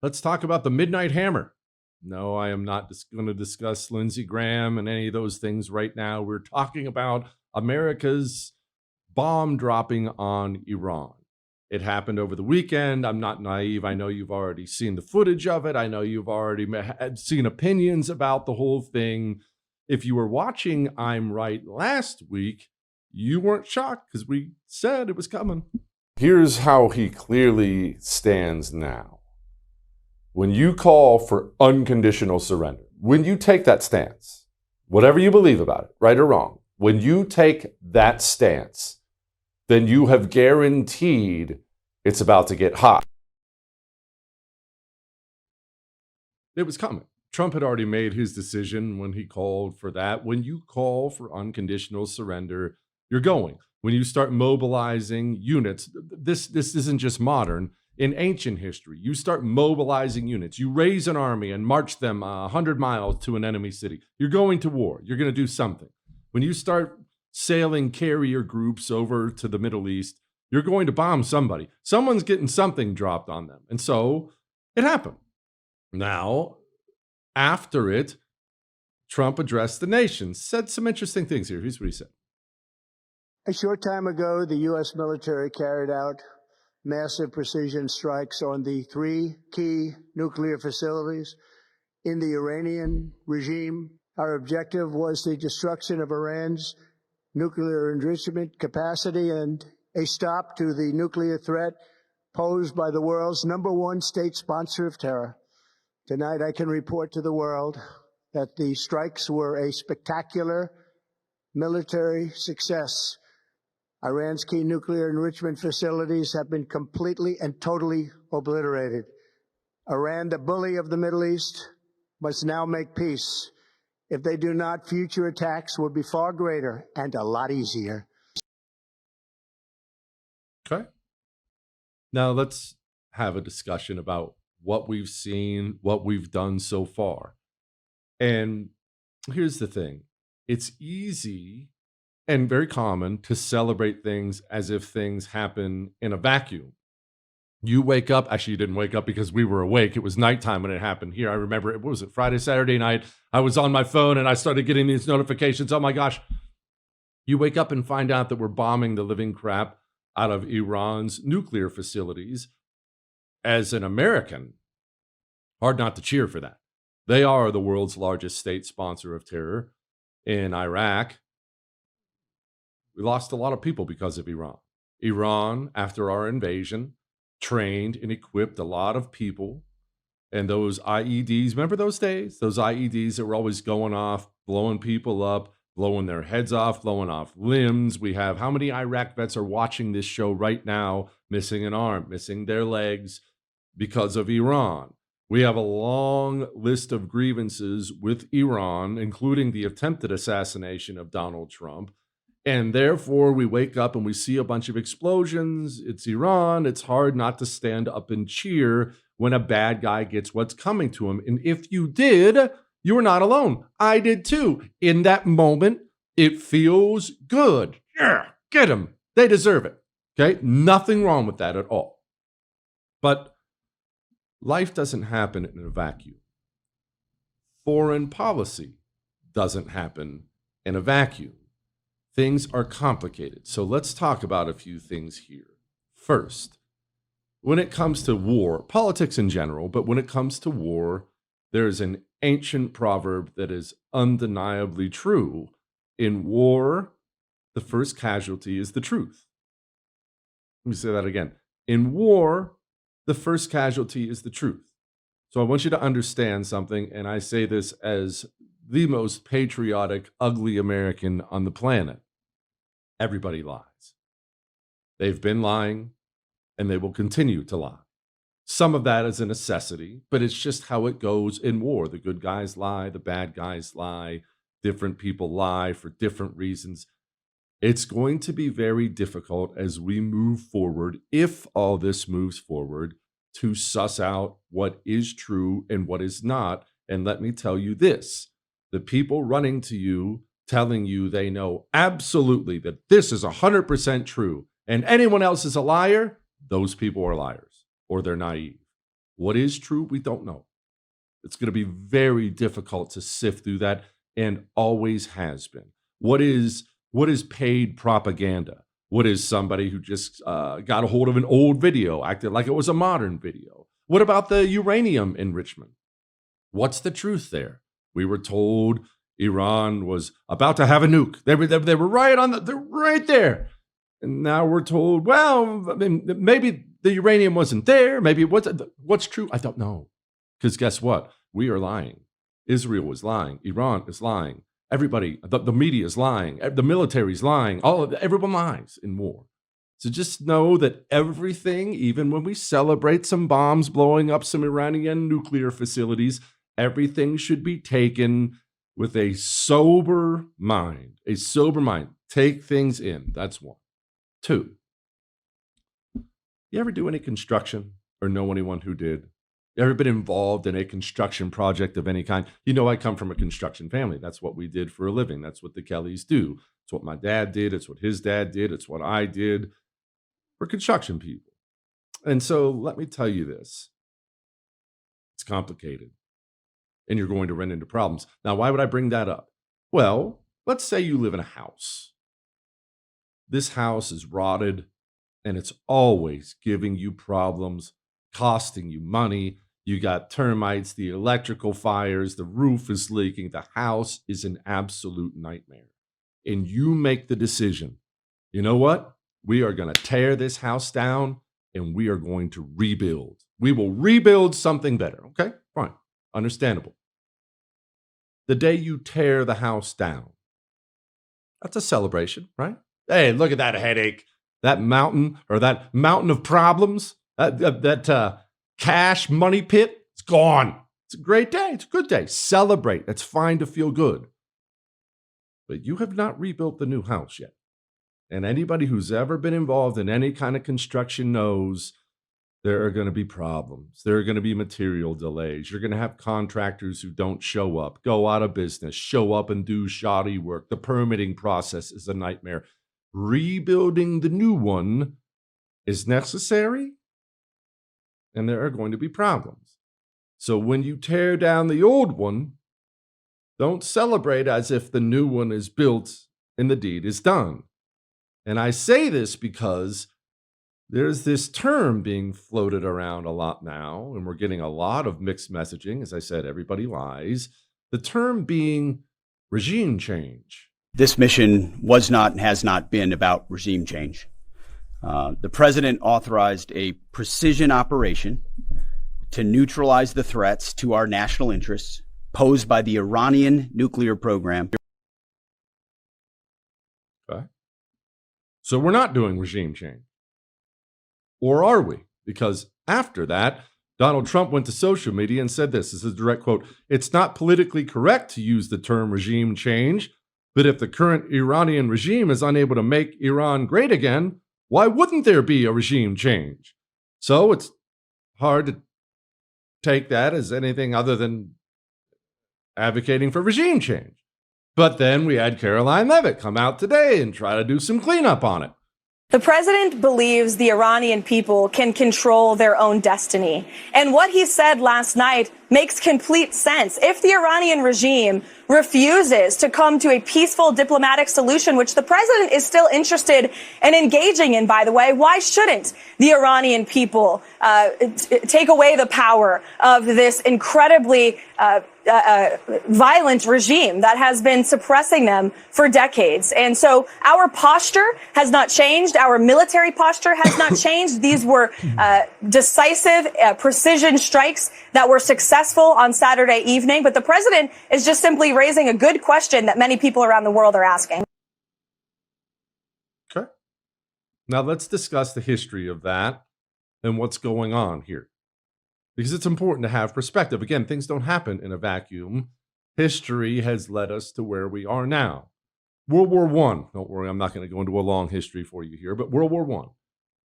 Let's talk about the Midnight Hammer. No, I am not going to discuss Lindsey Graham and any of those things right now. We're talking about America's bomb dropping on Iran. It happened over the weekend. I'm not naive. I know you've already seen the footage of it. I know you've already seen opinions about the whole thing. If you were watching I'm Right last week, you weren't shocked because we said it was coming. Here's how he clearly stands now. When you call for unconditional surrender, when you take that stance, whatever you believe about it, right or wrong, when you take that stance, then you have guaranteed it's about to get hot. It was coming. Trump had already made his decision when he called for that. When you call for unconditional surrender, you're going. When you start mobilizing units, this isn't just modern. In ancient history, you start mobilizing units. You raise an army and march them 100 miles to an enemy city. You're going to war. You're going to do something. When you start sailing carrier groups over to the Middle East, you're going to bomb somebody. Someone's getting something dropped on them. And so it happened. Now, after it, Trump addressed the nation, said some interesting things here. Here's what he said. A short time ago, the U.S. military carried out massive precision strikes on the 3 key nuclear facilities in the Iranian regime. Our objective was the destruction of Iran's nuclear enrichment capacity and a stop to the nuclear threat posed by the world's #1 state sponsor of terror. Tonight, I can report to the world that the strikes were a spectacular military success. Iran's key nuclear enrichment facilities have been completely and totally obliterated. Iran, the bully of the Middle East, must now make peace. If they do not, future attacks will be far greater and a lot easier. Okay. Now let's have a discussion about what we've seen, what we've done so far. And here's the thing. It's easy and very common to celebrate things as if things happen in a vacuum. You wake up, actually you didn't wake up because we were awake. It was nighttime when it happened here. I remember, what was it, Friday, Saturday night? I was on my phone and I started getting these notifications. Oh my gosh. You wake up and find out that we're bombing the living crap out of Iran's nuclear facilities. As an American, hard not to cheer for that. They are the world's largest state sponsor of terror in Iraq. We lost a lot of people because of Iran. Iran, after our invasion, trained and equipped a lot of people. And those IEDs, remember those days? Those IEDs that were always going off, blowing people up, blowing their heads off, blowing off limbs. We have, how many Iraq vets are watching this show right now, missing an arm, missing their legs because of Iran? We have a long list of grievances with Iran, including the attempted assassination of Donald Trump. And therefore, we wake up and we see a bunch of explosions. It's Iran. It's hard not to stand up and cheer when a bad guy gets what's coming to him. And if you did, you were not alone. I did too. In that moment, it feels good. Yeah, get them. They deserve it. Okay? Nothing wrong with that at all. But life doesn't happen in a vacuum. Foreign policy doesn't happen in a vacuum. Things are complicated. So let's talk about a few things here. First, when it comes to war, politics in general, but when it comes to war, there's an ancient proverb that is undeniably true. In war, the first casualty is the truth. Let me say that again. In war, the first casualty is the truth. So I want you to understand something, and I say this as the most patriotic, ugly American on the planet. Everybody lies. They've been lying, and they will continue to lie. Some of that is a necessity, but it's just how it goes in war. The good guys lie, the bad guys lie, different people lie for different reasons. It's going to be very difficult as we move forward, if all this moves forward, to suss out what is true and what is not. And let me tell you this, the people running to you, telling you they know absolutely that this is 100% true and anyone else is a liar, those people are liars or they're naive. What is true, we don't know. It's going to be very difficult to sift through that, and always has been. What is paid propaganda? What is somebody who just got a hold of an old video, acted like it was a modern video? What about the uranium enrichment? What's the truth there? We were told Iran was about to have a nuke. They were right they're right there. And now we're told, well, I mean, maybe the uranium wasn't there. Maybe what's true? I don't know. Because guess what? We are lying. Israel is lying. Iran is lying. Everybody, the media is lying. The military is lying. Everyone lies in war. So just know that everything, even when we celebrate some bombs blowing up some Iranian nuclear facilities, everything should be taken with a sober mind. A sober mind. Take things in. That's one. Two, you ever do any construction or know anyone who did? You ever been involved in a construction project of any kind? You know, I come from a construction family. That's what we did for a living. That's what the Kellys do. It's what my dad did. It's what his dad did. It's what I did. We're construction people. And so let me tell you this. It's complicated. And you're going to run into problems. Now, why would I bring that up? Well, let's say you live in a house. This house is rotted and it's always giving you problems, costing you money. You got termites, the electrical fires, the roof is leaking. The house is an absolute nightmare. And you make the decision, you know what? We are going to tear this house down and we are going to rebuild. We will rebuild something better. Okay, fine. Understandable. The day you tear the house down, that's a celebration, right? Hey, look at that headache, that mountain of problems, that cash money pit, it's gone. It's a great day. It's a good day. Celebrate. It's fine to feel good. But you have not rebuilt the new house yet. And anybody who's ever been involved in any kind of construction knows there are going to be problems. There are going to be material delays. You're going to have contractors who don't show up, go out of business, show up and do shoddy work. The permitting process is a nightmare. Rebuilding the new one is necessary, and there are going to be problems. So when you tear down the old one, don't celebrate as if the new one is built and the deed is done. And I say this because there's this term being floated around a lot now, and we're getting a lot of mixed messaging. As I said, everybody lies. The term being regime change. This mission was not and has not been about regime change. The president authorized a precision operation to neutralize the threats to our national interests posed by the Iranian nuclear program. Okay. So we're not doing regime change. Or are we? Because after that, Donald Trump went to social media and said this. This is a direct quote. It's not politically correct to use the term regime change, but if the current Iranian regime is unable to make Iran great again, why wouldn't there be a regime change? So it's hard to take that as anything other than advocating for regime change. But then we had Caroline Leavitt come out today and try to do some cleanup on it. The president believes the Iranian people can control their own destiny. And what he said last night makes complete sense. If the Iranian regime refuses to come to a peaceful diplomatic solution, which the president is still interested in engaging in, by the way, why shouldn't the Iranian people take away the power of this incredibly violent regime that has been suppressing them for decades? And so our posture has not changed. Our military posture has not changed. These were decisive precision strikes that were successful on Saturday evening. But the president is just simply raising a good question that many people around the world are asking. Okay. Now let's discuss the history of that and what's going on here, because it's important to have perspective. Again, things don't happen in a vacuum. History has led us to where we are now. World War I. Don't worry, I'm not going to go into a long history for you here, but World War I.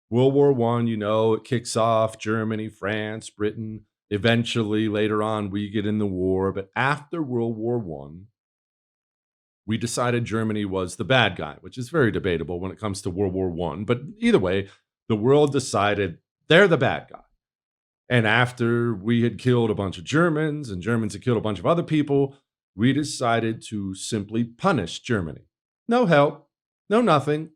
World War I, you know, it kicks off Germany, France, Britain. Eventually, later on, we get in the war. But after World War I, we decided Germany was the bad guy, which is very debatable when it comes to World War I. But either way, the world decided they're the bad guy. And after we had killed a bunch of Germans and Germans had killed a bunch of other people, we decided to simply punish Germany. No help, no nothing.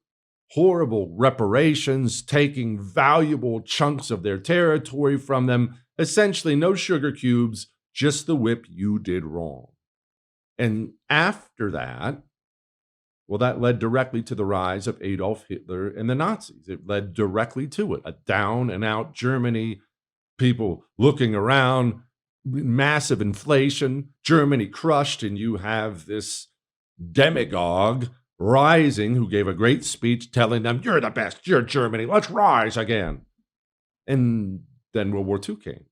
Horrible reparations, taking valuable chunks of their territory from them. Essentially, no sugar cubes, just the whip you did wrong. And after that, well, that led directly to the rise of Adolf Hitler and the Nazis. It led directly to it. A down and out Germany, people looking around, massive inflation, Germany crushed, and you have this demagogue rising who gave a great speech telling them, "You're the best, you're Germany, let's rise again." And then World War II came.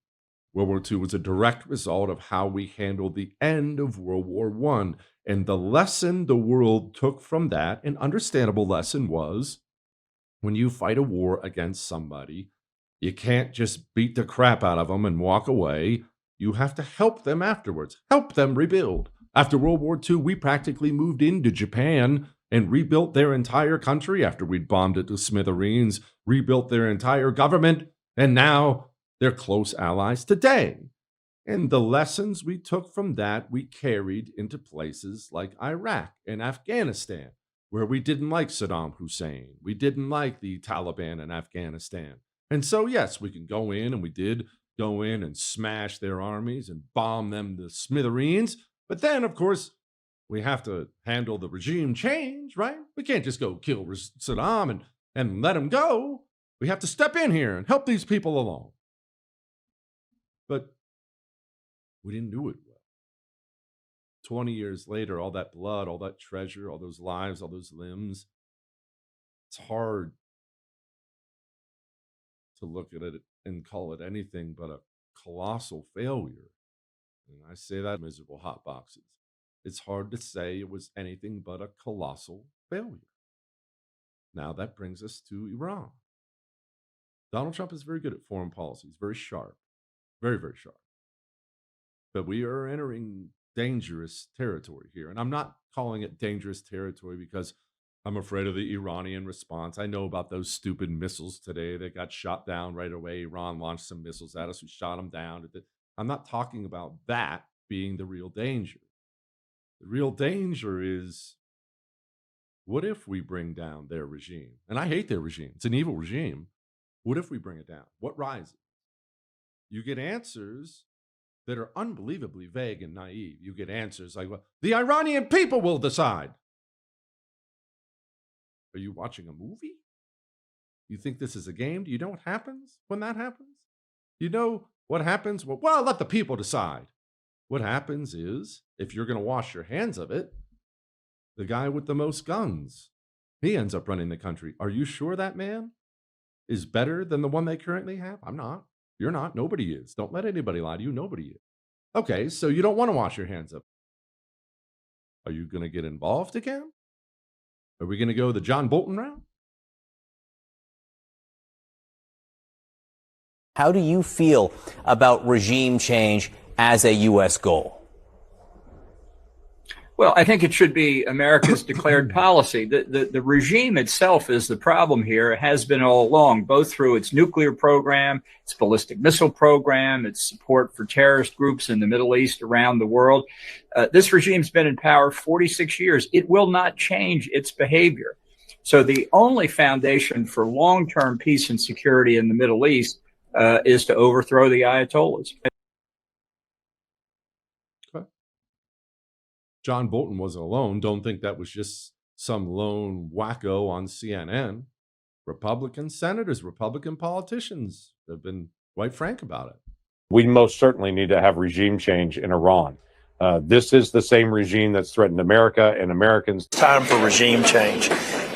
World War II was a direct result of how we handled the end of World War I. And the lesson the world took from that, an understandable lesson, was when you fight a war against somebody, you can't just beat the crap out of them and walk away. You have to help them afterwards, help them rebuild. After World War II, we practically moved into Japan and rebuilt their entire country after we'd bombed it to smithereens, rebuilt their entire government, and now they're close allies today. And the lessons we took from that, we carried into places like Iraq and Afghanistan, where we didn't like Saddam Hussein. We didn't like the Taliban in Afghanistan. And so, yes, we can go in, and we did go in and smash their armies and bomb them to smithereens. But then, of course, we have to handle the regime change, right? We can't just go kill Saddam and let him go. We have to step in here and help these people along. But we didn't do it well. 20 years later, all that blood, all that treasure, all those lives, all those limbs, it's hard to look at it and call it anything but a colossal failure. And I say that miserable hot boxes. It's hard to say it was anything but a colossal failure. Now that brings us to Iran. Donald Trump is very good at foreign policy. He's very sharp, very, very sharp. But we are entering dangerous territory here. And I'm not calling it dangerous territory because I'm afraid of the Iranian response. I know about those stupid missiles today that got shot down right away. Iran launched some missiles at us. We shot them down. I'm not talking about that being the real danger. The real danger is, what if we bring down their regime? And I hate their regime. It's an evil regime. What if we bring it down? What rises? You get answers that are unbelievably vague and naive. You get answers like, well, the Iranian people will decide. Are you watching a movie? You think this is a game? Do you know what happens when that happens? You know what happens? Well, let the people decide. What happens is, if you're going to wash your hands of it, the guy with the most guns, he ends up running the country. Are you sure that man is better than the one they currently have? I'm not. You're not. Nobody is. Don't let anybody lie to you. Nobody is. Okay, so you don't want to wash your hands of it. Are you going to get involved again? Are we going to go the John Bolton route? How do you feel about regime change as a U.S. goal? Well, I think it should be America's declared policy. The regime itself is the problem here. It has been all along, both through its nuclear program, its ballistic missile program, its support for terrorist groups in the Middle East, around the world. This regime's been in power 46 years. It will not change its behavior. So the only foundation for long-term peace and security in the Middle East is to overthrow the Ayatollahs. John Bolton wasn't alone. Don't think that was just some lone wacko on CNN. Republican senators, Republican politicians have been quite frank about it. We most certainly need to have regime change in Iran. This is the same regime that's threatened America and Americans. Time for regime change.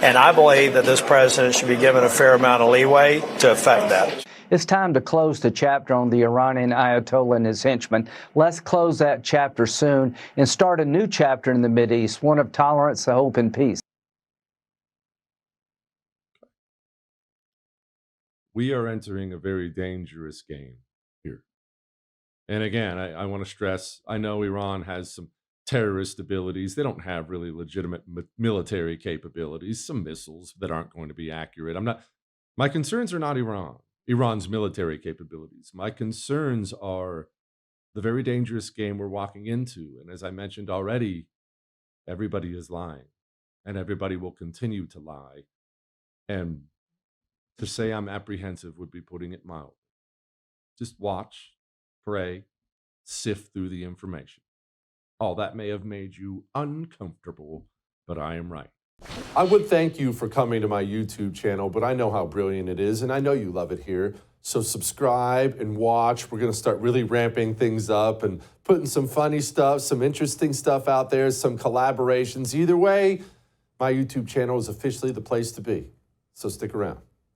And I believe that this president should be given a fair amount of leeway to effect that. It's time to close the chapter on the Iranian Ayatollah and his henchmen. Let's close that chapter soon and start a new chapter in the Mideast, one of tolerance, hope, and peace. We are entering a very dangerous game here. And again, I want to stress, I know Iran has some terrorist abilities. They don't have really legitimate military capabilities, some missiles that aren't going to be accurate. My concerns are not Iran. Iran's military capabilities. My concerns are the very dangerous game we're walking into. And as I mentioned already, everybody is lying, and everybody will continue to lie. And to say I'm apprehensive would be putting it mild. Just watch, pray, sift through the information. All that may have made you uncomfortable, but I am right. I would thank you for coming to my YouTube channel, but I know how brilliant it is, and I know you love it here. So subscribe and watch. We're going to start really ramping things up and putting some funny stuff, some interesting stuff out there, some collaborations. Either way, my YouTube channel is officially the place to be. So stick around.